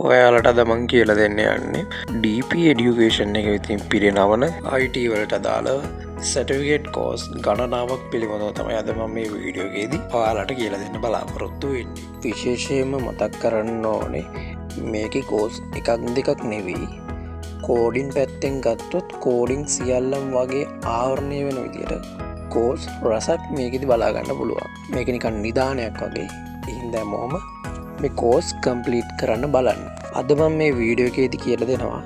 ඔයාලට අද මං කියලා දෙන්න යන්නේ DP එඩියුකේෂන් එක විතින් පිරිනවන IT වලට අදාළව සර්ටිෆිකේට් කෝස් ගණනාවක් පිළිබඳව තමයි අද මම මේ වීඩියෝ එකේදී ඔයාලට කියලා දෙන්න බලාපොරොත්තු වෙන්නේ. විශේෂයෙන්ම මතක් කරන්න ඕනේ මේකේ කෝස් එකක් දෙකක් නෙවෙයි. කෝඩින් පැත්තෙන් ගත්තොත් කෝඩින් සියල්ලම වගේ ආවරණය වෙන විදියට කෝස් රසක් මේකෙදි බලා ගන්න පුළුවන්. මේක නිකන් නිදානයක් වගේ. ඉතින් මොහොම මේ කෝස් කම්ප්ලීට් කරන්න බලන්න. අද මම මේ වීඩියෝ එකේදී කියලා දෙනවා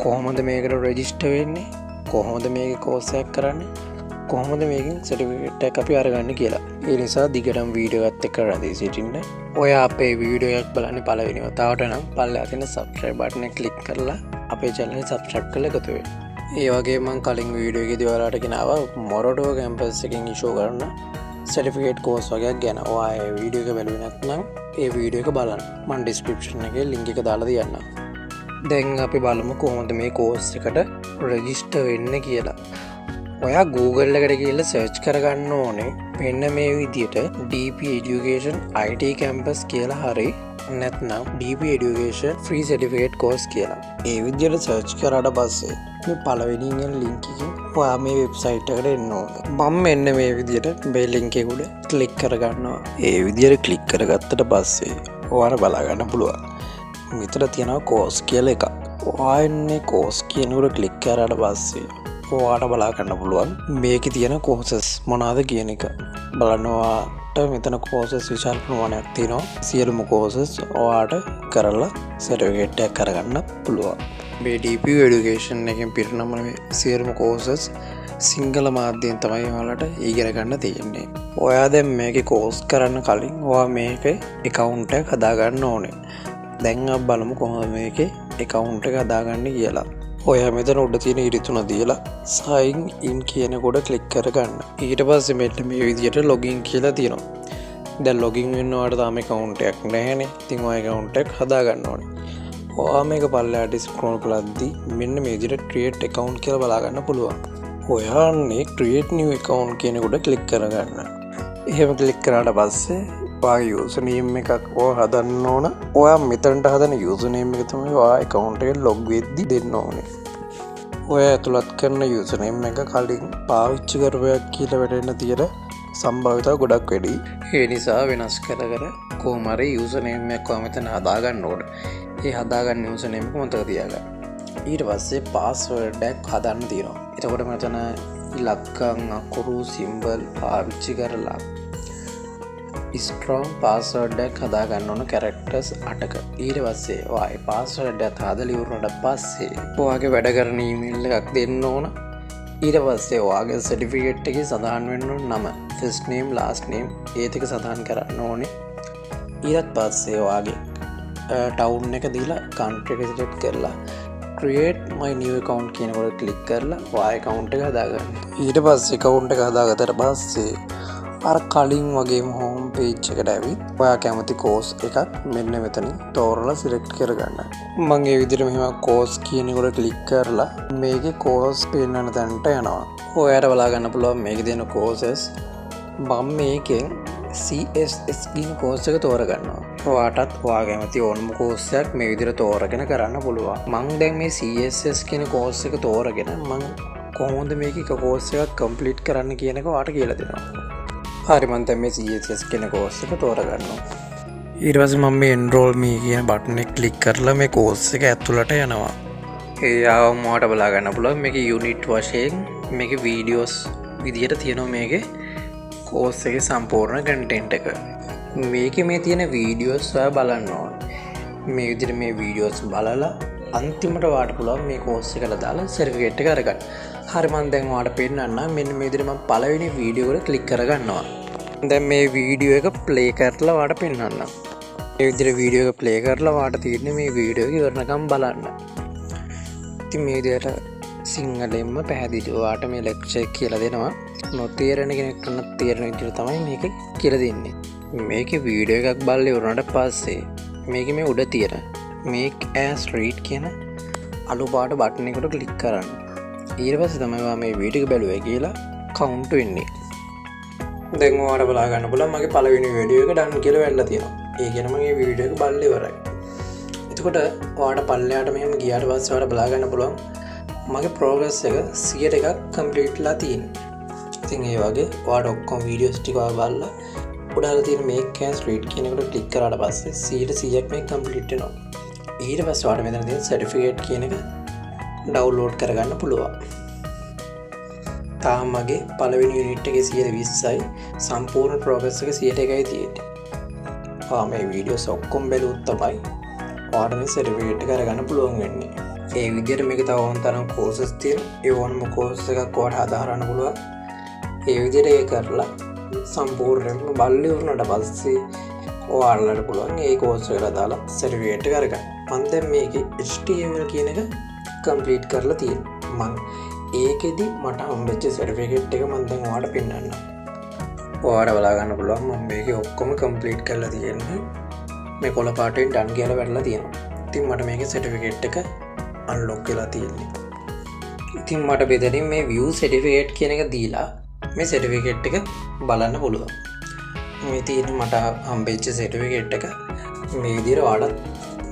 කොහොමද මේකට රෙජිස්ටර් වෙන්නේ, කොහොමද මේකේ කෝස් එකක් කරන්නේ, කොහොමද මේකෙන් සර්ටිෆිකේට් එකක් අපි අරගන්නේ කියලා. ඒ නිසා දිගටම වීඩියෝ එකත් එක්ක රැඳී සිටින්න. ඔය අපේ වීඩියෝ එකක් බලන්නේ පළවෙනි වතාවට නම් පල්ලෙහා තියෙන subscribe button එක click කරලා අපේ channel එක subscribe කරලා එකතු වෙන්න. ඒ වගේම මම කලින් වීඩියෝ එකේදී ඔයාලට ගෙනාවා මොරටුව කැම්පස් එකෙන් ඉෂුව කරන සර්ටිෆිකේට් කෝස් වගේක් ගැන. ඔයා ඒ වීඩියෝ එක බැලුවේ නැත්නම් ඒ වීඩියෝ එක බලන්න. මම ඩිස්ක්‍රිප්ෂන් එකේ link එක දාලා තියන්නම්. දැන් අපි බලමු කොහොමද මේ කෝස් එකට රෙජිස්ටර් වෙන්නේ කියලා. ඔයා Google එකට ගිහලා සර්ච් කරගන්න ඕනේ මෙන්න මේ විදියට DP Education IT Campus කියලා හරි නැත්නම් DP Education Free Certificate Course කියලා. ඒ විදියට සර්ච් කරාට පස්සේ මේ පළවෙනියෙන් link එකකින් ඔයා මේ වෙබ්සයිට් එකට එන්න ඕනේ. මම මෙන්න මේ විදියට මේ link එක උඩ ක්ලික් කරගන්නවා. ඒ විදියට ක්ලික් කරගත්තට පස්සේ ඔයාලා බලා ගන්න පුළුවන්. මෙතන තියෙනවා course කියලා එකක්. ඔයා එන්නේ course කියන උඩ ක්ලික් කරාට පස්සේ ඔයාට බලා ගන්න පුළුවන් මේකේ තියෙන courses මොනවාද කියන එක. බලනවාට මෙතන courses විශාල ප්‍රමාණයක් තියෙනවා. සියලුම courses ඔයාට කරලා certificate එකක් කරගන්න පුළුවන්. මේ DP education එකෙන් පිරිනමන සියලුම courses සිංහල මාධ්‍යයෙන් තමයි ඔයාලට ඉගෙන ගන්න තියෙන්නේ. ඔයා දැන් මේකේ course කරන්න කලින් ඔයා මේකේ account එකක් හදාගන්න ඕනේ. දැන් අපි බලමු කොහොමද මේකේ account එක හදාගන්නේ කියලා. ඔයා මෙතන උඩ තියෙන ඉරි තුන දීලා sign in කියන කොට ක්ලික් කරගන්න. ඊට පස්සේ මෙන්න මේ විදියට login කියලා තියෙනවා. දැන් login වෙනවාට තාම account එකක් නැහැනේ. ඉතින් ඔය account එක හදාගන්න ඕනේ. ඔයා මේක පල්ලෙහාට scroll කළාදී මෙන්න මේ විදියට create account කියලා බලා ගන්න පුළුවන්. ඔයාන්නේ create new account කියන කොට ක්ලික් කරගන්න. එහෙම ක්ලික් කරාට පස්සේ ඔයාගේ username එකක් ඔයා හදන්න ඕන. ඔයා මෙතනට හදන username එක තමයි ඔයා account එකට log වෙද්දි දෙන්න ඕනේ. ඔයා ඇතුළත් කරන username එක කලින් පාවිච්චි කරපයක් කියලා වැටෙන්න තියෙන සම්භාවිතාව ගොඩක් වැඩි. ඒ නිසා වෙනස් කර කොහොම හරි username එකක් ඔයා මෙතන හදාගන්න ඕනේ. ඒ හදාගන්න username එක මතක තියාගන්න. ඊට පස්සේ password එකක් හදන්න තියෙනවා. එතකොට මෙතන ඉලක්කම් අකුරු symbol පාවිච්චි කරලා strong password එකක් හදාගන්න ඕන characters 8ක. ඊට පස්සේ ඔයාගේ password එක හදලා ඉවරනට පස්සේ ඔයාගේ වැඩ කරන email එකක් දෙන්න ඕන. ඊට පස්සේ ඔයාගේ certificate එකේ සඳහන් වෙන්න ඕන නම, first name last name ඒ ටික සඳහන් කරන්න ඕනේ. ඊට පස්සේ ඔයාගේ town එක දීලා country එක select කරලා create my new account කියන කොට click කරලා ඔයාගේ account එක හදාගන්න. ඊට පස්සේ account එක හදාගත්තට පස්සේ අර කලින් වගේම හෝම් පේජ් එකට ඇවිත් ඔයා කැමති කෝස් එකක් මෙන්න මෙතනින් තෝරලා සිලෙක්ට් කරගන්න. මම ඒ විදිහට මෙහෙම කෝස් කියන එකට ක්ලික් කරලා මේකේ කෝස් පෙන්නන තැනට යනවා. ඔයාට බලා ගන්න පුළුවන් මේකේ තියෙන කෝසස්. මම මේකෙන් CSS කියන කෝස් එක තෝරගන්නවා. ඔයාටත් ඔයා කැමති ඕනම කෝස් එකක් මේ විදිහට තෝරගෙන කරන්න පුළුවන්. මම දැන් මේ CSS කියන කෝස් එක තෝරගෙන මම කොහොමද මේකේ කෝස් එකක් කම්ප්ලීට් කරන්න කියන එක ඔයාට කියලා දෙනවා. හරි මම දැන් මේ CSS කියන කෝස් එක තෝරගන්නවා. ඊට පස්සේ මම මේ enroll me කියන බටන් එක ක්ලික් කරලා මේ කෝස් එක ඇතුළට යනවා. ඒ ආවම ඔයාට බලා ගන්න පුළුවන් මේකේ යුනිට් වශයෙන් මේකේ වීඩියෝස් විදියට තියෙනවා මේකේ කෝස් එකේ සම්පූර්ණ කන්ටෙන්ට් එක. මේකේ මේ තියෙන වීඩියෝස් ඔයා බලන්න ඕනේ. මේ විදියට මේ වීඩියෝස් බලලා අන්තිමට ඔයාට පුළුවන් මේ කෝස් එකට දාලා සර්ටිෆිකේට් එක අරගන්න. හරි මම දැන් ඔයාලට පෙන්නන්නම් මෙන්න මේ විදිහට මම පළවෙනි වීඩියෝ එක ක්ලික් කරගන්නවා. දැන් මේ වීඩියෝ එක ප්ලේ කරලා ඔයාලට පෙන්නන්නම්. මේ විදිහට වීඩියෝ එක ප්ලේ කරලා ඔයාලට තියෙන්නේ මේ වීඩියෝ එක ඉවරනකම් බලන්න. ඉතින් මේ විදිහට සිංහලෙන්ම පැහැදිලිව ඔයාලට මේ ලෙක්චර් එක කියලා දෙනවා. නොතේරෙන කෙනෙක්ට නම් තේරෙන විදිහට තමයි මේක කියලා දෙන්නේ. මේකේ වීඩියෝ එකක් බලලා ඉවරනට පස්සේ මේකේ මේ උඩ තියෙන make as read කියන අලු පාට බටන් එකට ක්ලික් කරන්න. ඊට පස්සේ තමයි මේ වීඩියෝ එක බැලුවේ කියලා කවුන්ට් වෙන්නේ. දැන් ඔයාලා බලා ගන්න පුළුවන් මගේ පළවෙනි වීඩියෝ එක ඩන් කියලා වෙලා තියෙනවා. ඒ කියන්නේ මගේ වීඩියෝ එක බලලා ඉවරයි. එතකොට ඔයාට පල්ලෙහාට මෙහෙම ගියාට පස්සේ ඔයාලට බලා ගන්න පුළුවන් මගේ ප්‍රෝග්‍රස් එක 100% කම්ප්ලීට්ලා තියෙනවා. ඉතින් ඒ වගේ ඔයාට ඔක්කොම වීඩියෝස් ටික ඔයා බලලා උඩහලා තියෙන මේක් ඇන් ස්ට්‍රීට් කියන එකට ක්ලික් කරාට පස්සේ 100% මේක කම්ප්ලීට් වෙනවා. ඊට පස්සේ ඔයාලට මෙතන තියෙන සර්ටිෆිකේට් කියන එක ඩවුන්ලෝඩ් කරගන්න පුළුවන්. තාම මගේ පළවෙනි යුනිට් එකේ 120යි සම්පූර්ණ ප්‍රෝග්‍රස් එක 100%යි තියෙන්නේ. මේ වීඩියෝස් ඔක්කොම බැලුවොත් තමයි ඔයාලට මේ සර්ටිෆිකේට් එක අරගන්න පුළුවන් වෙන්නේ. ඒ විදිහට මේක තව ඕන තරම් කෝසස් තියෙනවා. ඒ ඕනම කෝස් එකක් ඔයාලට හදාගන්න පුළුවන්. ඒ විදිහට ඒක කරලා සම්පූර්ණයෙන්ම බලලා ඉවරනට පස්සේ ඔයාලට පුළුවන් ඒ කෝස් එකට දාලා සර්ටිෆිකේට් එක අරගන්න. මම දැන් මේකේ HTML කියන එක කම්ප්ලීට් කරලා තියෙනවා. ඒකෙදි මට හම්බෙච්ච සර්ටිෆිකේට් එක මම දැන් ඔයාලට පෙන්නන්නම්. ඔයාලට බලා ගන්න පුළුවන් මම මේකේ ඔක්කොම කම්ප්ලීට් කරලා තියෙන්නේ. මේ කොළ පාටෙන් ඩන් කියලා වැටලා තියෙනවා. ඉතින් මට මේකේ සර්ටිෆිකේට් එක අන්ලොක් වෙලා තියෙන්නේ. ඉතින් මට බෙදරින් මේ view certificate කියන එක දීලා මේ සර්ටිෆිකේට් එක බලන්න පුළුවන්. මේ තියෙන මට හම්බෙච්ච සර්ටිෆිකේට් එක මේ විදිහට ඔයාලට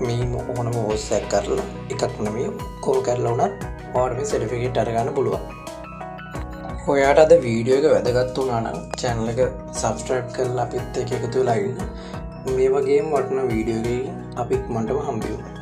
මේ ඕනම කෝස් එකක් කරලා එකක් නෙමෙයි කොල් කරලා උනත් ඔයාලට මේ සර්ටිෆිකේට් අරගන්න පුළුවන්. ඔයාට අද වීඩියෝ එක වැදගත් වුණා නම් channel එක subscribe කරලා අපිත් එක්ක එකතු වෙලා ඉන්න. මේ වගේම වටිනා වීඩියෝ එකකින් අපි ඉක්මනටම හම්බෙමු.